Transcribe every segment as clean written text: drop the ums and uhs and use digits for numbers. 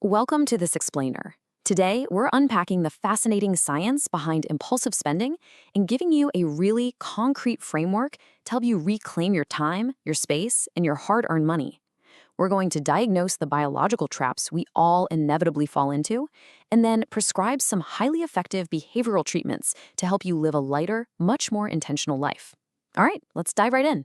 Welcome to This Explainer. Today, we're unpacking the fascinating science behind impulsive spending and giving you a really concrete framework to help you reclaim your time, your space, and your hard-earned money. We're going to diagnose the biological traps we all inevitably fall into, and then prescribe some highly effective behavioral treatments to help you live a lighter, much more intentional life. All right, let's dive right in.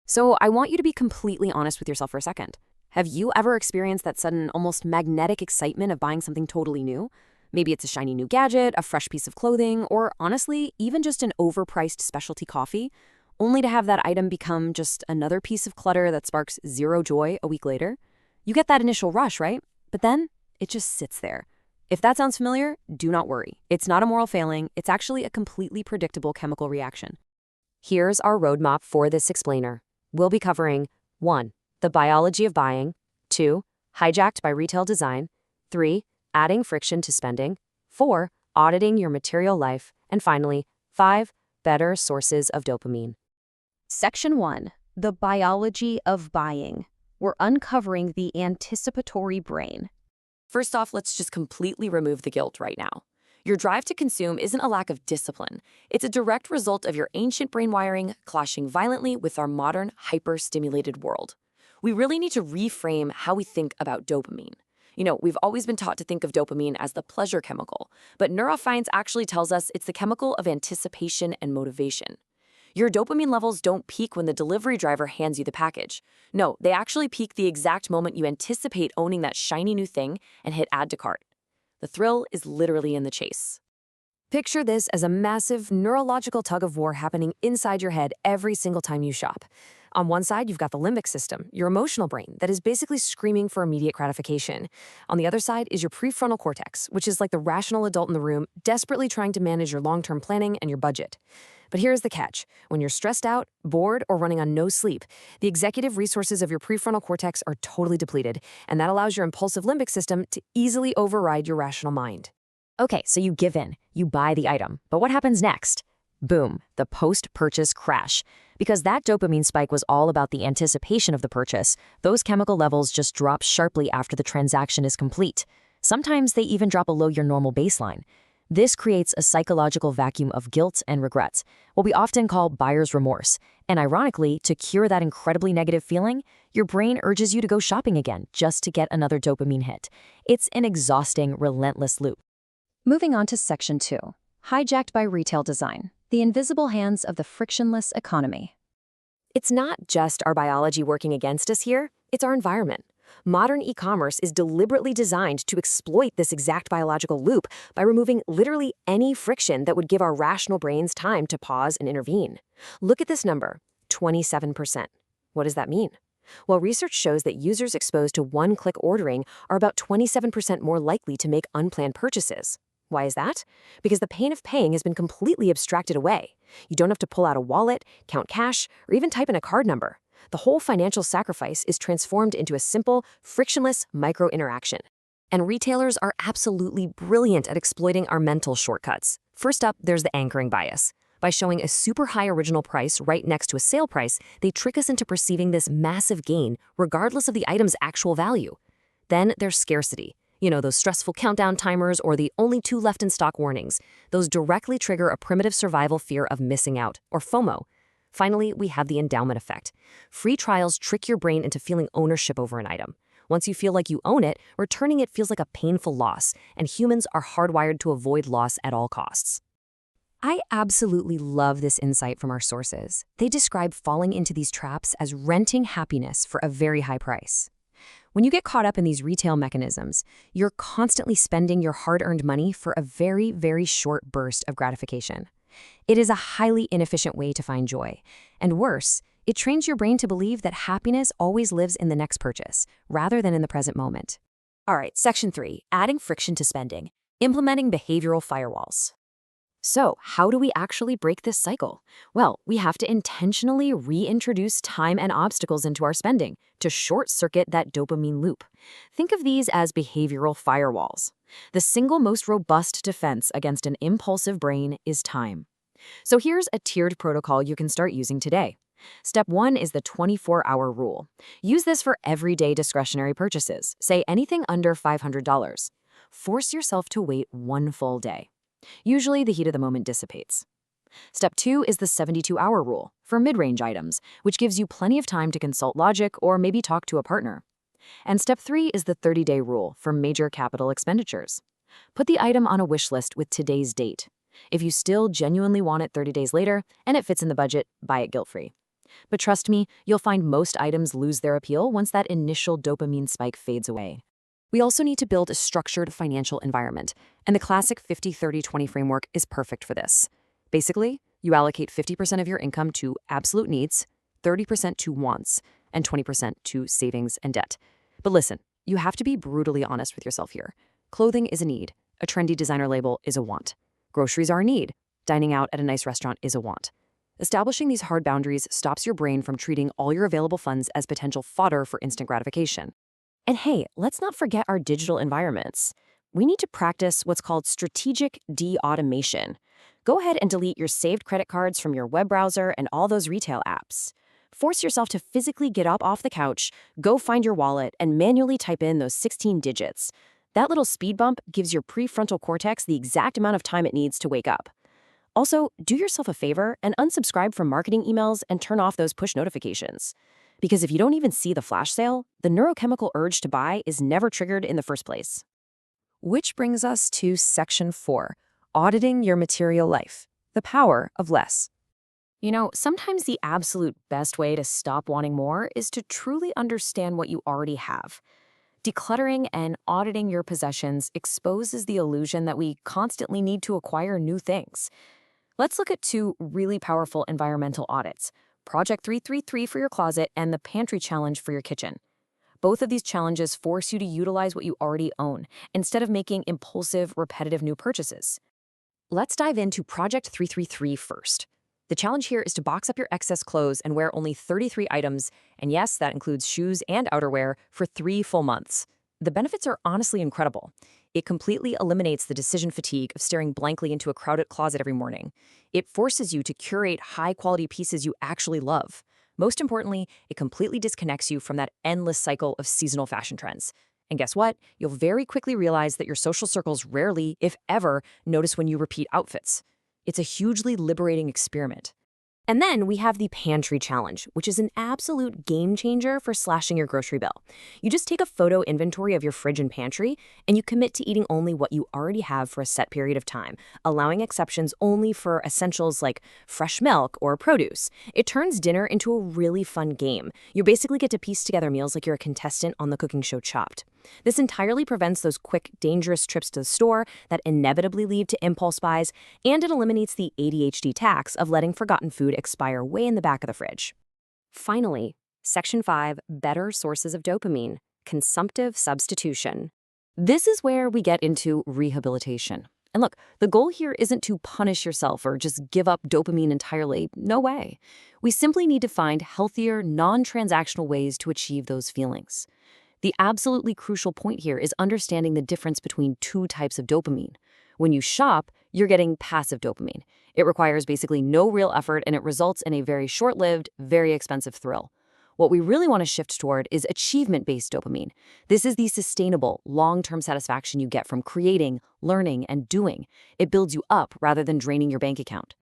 So I want you to be completely honest with yourself for a second. Have you ever experienced that sudden, almost magnetic excitement of buying something totally new? Maybe it's a shiny new gadget, a fresh piece of clothing, or honestly, even just an overpriced specialty coffee, only to have that item become just another piece of clutter that sparks zero joy a week later? You get that initial rush, right? But then it just sits there. If that sounds familiar, do not worry. It's not a moral failing. It's actually a completely predictable chemical reaction. Here's our roadmap for this explainer. We'll be covering 1. The biology of buying, 2. Hijacked by retail design, 3. Adding friction to spending, 4. Auditing your material life, and finally, 5. Better sources of dopamine. Section 1. The biology of buying. We're uncovering the anticipatory brain. First off, let's just completely remove the guilt right now. Your drive to consume isn't a lack of discipline. It's a direct result of your ancient brain wiring clashing violently with our modern, hyper-stimulated world. We really need to reframe how we think about dopamine. We've always been taught to think of dopamine as the pleasure chemical, but neuroscience actually tells us it's the chemical of anticipation and motivation. Your dopamine levels don't peak when the delivery driver hands you the package. No, they actually peak the exact moment you anticipate owning that shiny new thing and hit add to cart. The thrill is literally in the chase. Picture this as a massive neurological tug-of-war happening inside your head every single time you shop. On one side, you've got the limbic system, your emotional brain, that is basically screaming for immediate gratification. On the other side is your prefrontal cortex, which is like the rational adult in the room, desperately trying to manage your long-term planning and your budget. But here's the catch. When you're stressed out, bored, or running on no sleep, the executive resources of your prefrontal cortex are totally depleted, and that allows your impulsive limbic system to easily override your rational mind. Okay, so you give in, you buy the item, but what happens next? Boom, the post-purchase crash. Because that dopamine spike was all about the anticipation of the purchase, those chemical levels just drop sharply after the transaction is complete. Sometimes they even drop below your normal baseline. This creates a psychological vacuum of guilt and regrets, what we often call buyer's remorse. And ironically, to cure that incredibly negative feeling, your brain urges you to go shopping again just to get another dopamine hit. It's an exhausting, relentless loop. Moving on to Section 2. Hijacked by retail design. The invisible hands of the frictionless economy. It's not just our biology working against us here, it's our environment. Modern e-commerce is deliberately designed to exploit this exact biological loop by removing literally any friction that would give our rational brains time to pause and intervene. Look at this number, 27%. What does that mean? Well, research shows that users exposed to one-click ordering are about 27% more likely to make unplanned purchases. Why is that? Because the pain of paying has been completely abstracted away. You don't have to pull out a wallet, count cash, or even type in a card number. The whole financial sacrifice is transformed into a simple, frictionless micro-interaction. And retailers are absolutely brilliant at exploiting our mental shortcuts. First up, there's the anchoring bias. By showing a super high original price right next to a sale price, they trick us into perceiving this massive gain regardless of the item's actual value. Then there's scarcity. Those stressful countdown timers or the only 2 left in stock warnings. Those directly trigger a primitive survival fear of missing out, or FOMO. Finally, we have the endowment effect. Free trials trick your brain into feeling ownership over an item. Once you feel like you own it, returning it feels like a painful loss, and humans are hardwired to avoid loss at all costs. I absolutely love this insight from our sources. They describe falling into these traps as renting happiness for a very high price. When you get caught up in these retail mechanisms, you're constantly spending your hard-earned money for a very, very short burst of gratification. It is a highly inefficient way to find joy. And worse, it trains your brain to believe that happiness always lives in the next purchase, rather than in the present moment. All right, Section 3, adding friction to spending, implementing behavioral firewalls. So, how do we actually break this cycle? Well, we have to intentionally reintroduce time and obstacles into our spending to short-circuit that dopamine loop. Think of these as behavioral firewalls. The single most robust defense against an impulsive brain is time. So here's a tiered protocol you can start using today. Step 1 is the 24-hour rule. Use this for everyday discretionary purchases, say anything under $500. Force yourself to wait one full day. Usually, the heat of the moment dissipates. Step 2 is the 72-hour rule for mid-range items, which gives you plenty of time to consult logic or maybe talk to a partner. And step 3 is the 30-day rule for major capital expenditures. Put the item on a wish list with today's date. If you still genuinely want it 30 days later and it fits in the budget, buy it guilt-free. But trust me, you'll find most items lose their appeal once that initial dopamine spike fades away. We also need to build a structured financial environment, and the classic 50-30-20 framework is perfect for this. Basically, you allocate 50% of your income to absolute needs, 30% to wants, and 20% to savings and debt. But listen, you have to be brutally honest with yourself here. Clothing is a need. A trendy designer label is a want. Groceries are a need. Dining out at a nice restaurant is a want. Establishing these hard boundaries stops your brain from treating all your available funds as potential fodder for instant gratification. And hey, let's not forget our digital environments. We need to practice what's called strategic de-automation. Go ahead and delete your saved credit cards from your web browser and all those retail apps. Force yourself to physically get up off the couch, go find your wallet, and manually type in those 16 digits. That little speed bump gives your prefrontal cortex the exact amount of time it needs to wake up. Also, do yourself a favor and unsubscribe from marketing emails and turn off those push notifications. Because if you don't even see the flash sale, the neurochemical urge to buy is never triggered in the first place. Which brings us to Section 4, Auditing Your Material Life, the Power of Less. You know, sometimes the absolute best way to stop wanting more is to truly understand what you already have. Decluttering and auditing your possessions exposes the illusion that we constantly need to acquire new things. Let's look at two really powerful environmental audits, Project 333 for your closet and the Pantry Challenge for your kitchen. Both of these challenges force you to utilize what you already own, instead of making impulsive, repetitive new purchases. Let's dive into Project 333 first. The challenge here is to box up your excess clothes and wear only 33 items, and yes, that includes shoes and outerwear, for 3 full months. The benefits are honestly incredible. It completely eliminates the decision fatigue of staring blankly into a crowded closet every morning. It forces you to curate high-quality pieces you actually love. Most importantly, it completely disconnects you from that endless cycle of seasonal fashion trends. And guess what? You'll very quickly realize that your social circles rarely, if ever, notice when you repeat outfits. It's a hugely liberating experiment. And then we have the Pantry Challenge, which is an absolute game changer for slashing your grocery bill. You just take a photo inventory of your fridge and pantry, and you commit to eating only what you already have for a set period of time, allowing exceptions only for essentials like fresh milk or produce. It turns dinner into a really fun game. You basically get to piece together meals like you're a contestant on the cooking show Chopped. This entirely prevents those quick, dangerous trips to the store that inevitably lead to impulse buys, and it eliminates the ADHD tax of letting forgotten food expire way in the back of the fridge. Finally, Section 5, Better Sources of Dopamine, Consumptive Substitution. This is where we get into rehabilitation. And look, the goal here isn't to punish yourself or just give up dopamine entirely. No way. We simply need to find healthier, non-transactional ways to achieve those feelings. The absolutely crucial point here is understanding the difference between two types of dopamine. When you shop, you're getting passive dopamine. It requires basically no real effort, and it results in a very short-lived, very expensive thrill. What we really want to shift toward is achievement-based dopamine. This is the sustainable, long-term satisfaction you get from creating, learning, and doing. It builds you up rather than draining your bank account.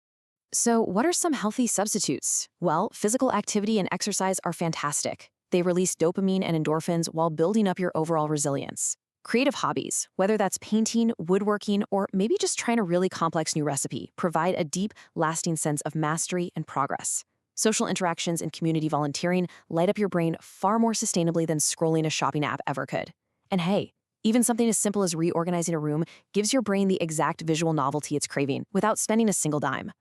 So what are some healthy substitutes? Well, physical activity and exercise are fantastic. They release dopamine and endorphins while building up your overall resilience. Creative hobbies, whether that's painting, woodworking, or maybe just trying a really complex new recipe, provide a deep, lasting sense of mastery and progress. Social interactions and community volunteering light up your brain far more sustainably than scrolling a shopping app ever could. And hey, even something as simple as reorganizing a room gives your brain the exact visual novelty it's craving without spending a single dime.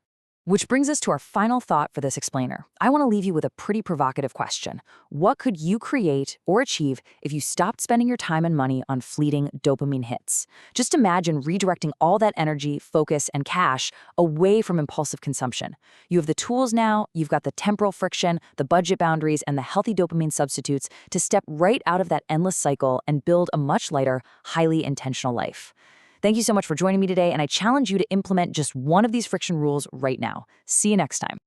Which brings us to our final thought for this explainer. I want to leave you with a pretty provocative question. What could you create or achieve if you stopped spending your time and money on fleeting dopamine hits? Just imagine redirecting all that energy, focus, and cash away from impulsive consumption. You have the tools now, you've got the temporal friction, the budget boundaries, and the healthy dopamine substitutes to step right out of that endless cycle and build a much lighter, highly intentional life. Thank you so much for joining me today, and I challenge you to implement just one of these friction rules right now. See you next time.